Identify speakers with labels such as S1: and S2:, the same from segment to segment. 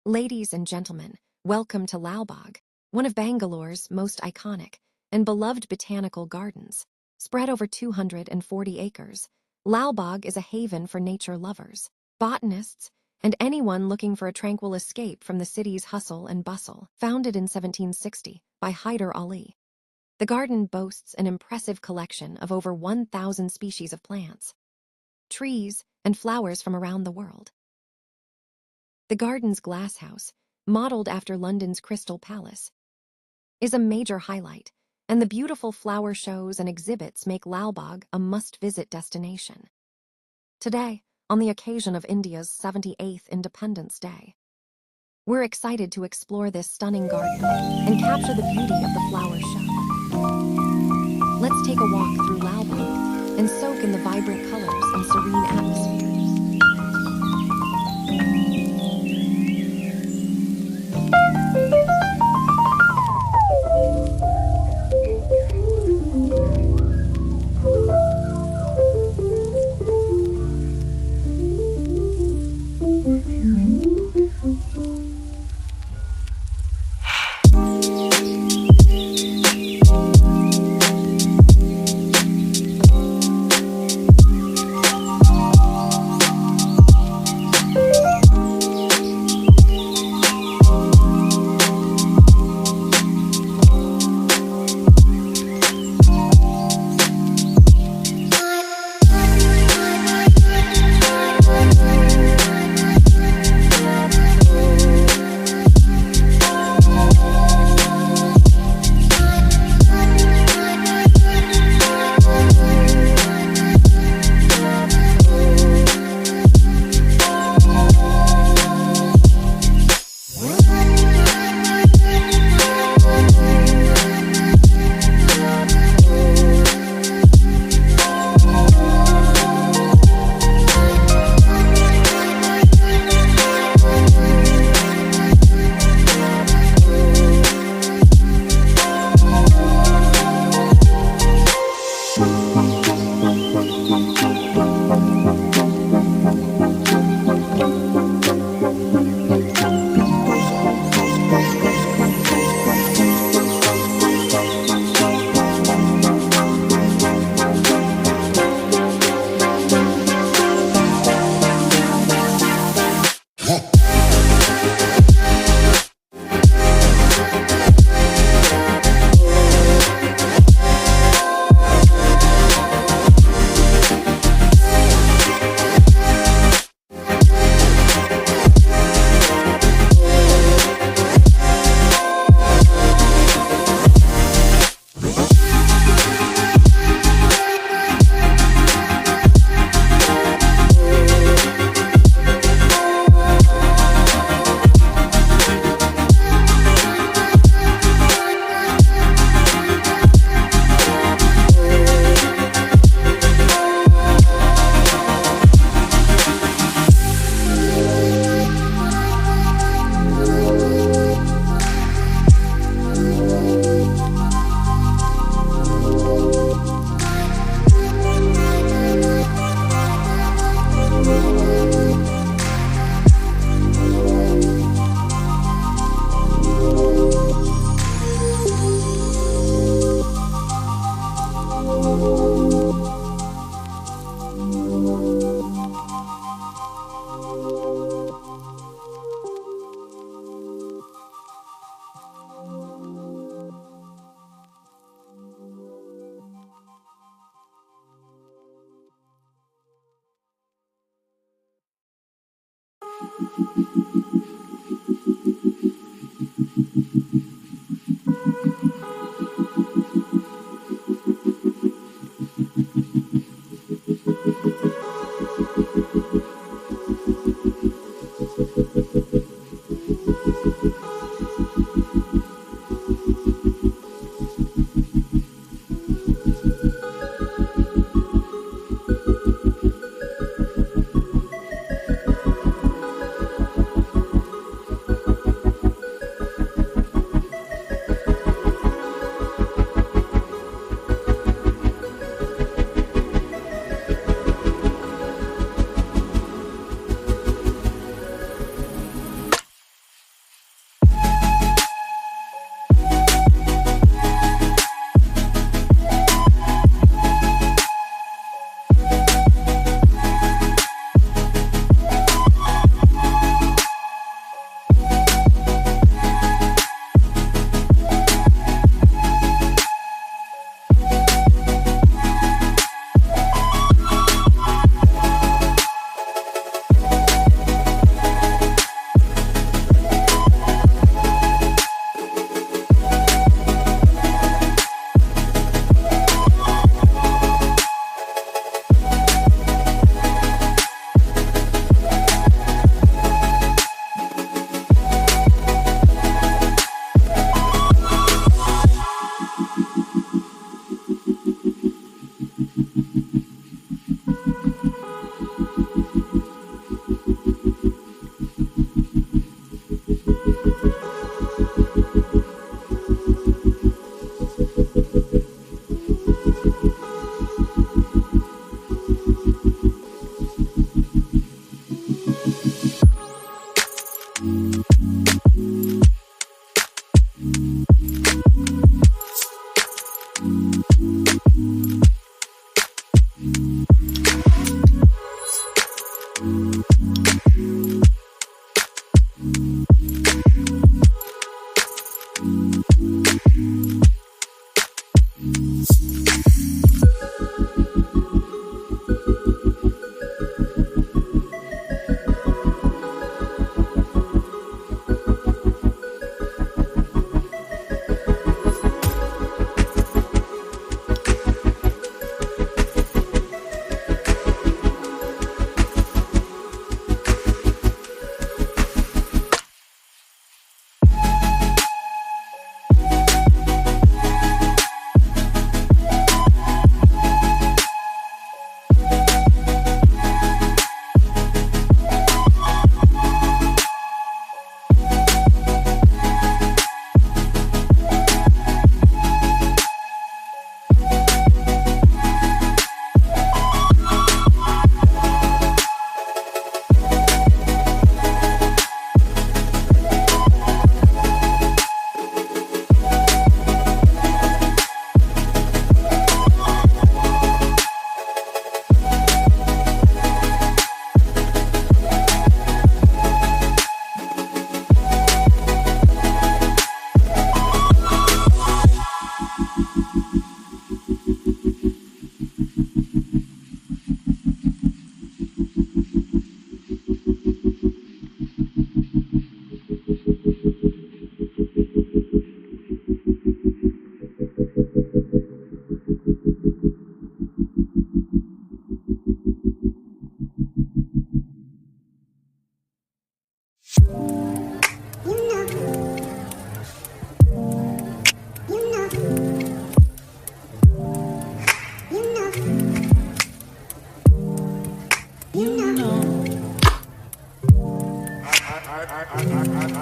S1: Ladies and gentlemen, welcome to Lalbagh, one of Bangalore's most iconic and beloved botanical gardens. Spread over 240 acres, Lalbagh is a haven for nature lovers, botanists, and anyone looking for a tranquil escape from the city's hustle and bustle. Founded in 1760 by Hyder Ali, the garden boasts an impressive collection of over 1,000 species of plants, trees, and flowers from around the world. The garden's glasshouse, modeled after London's Crystal Palace, is a major highlight, and the beautiful flower shows and exhibits make Lalbagh a must-visit destination. Today, on the occasion of India's 78th Independence Day, we're excited to explore this stunning garden and capture the beauty of the flower show. Let's take a walk through Lalbagh and soak in the vibrant colors and serene atmosphere.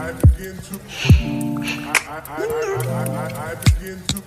S2: I begin to I begin to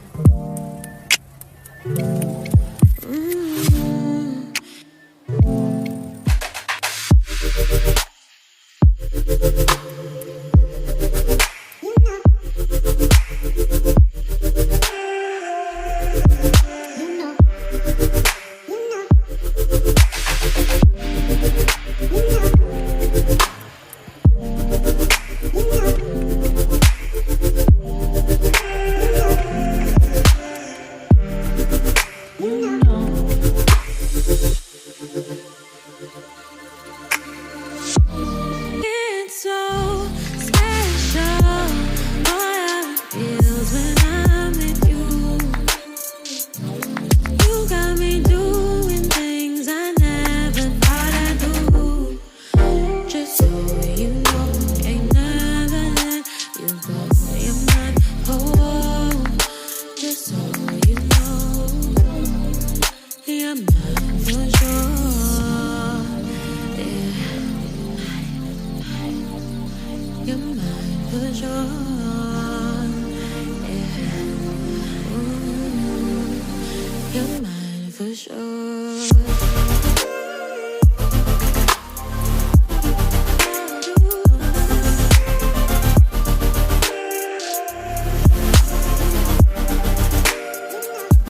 S3: for sure.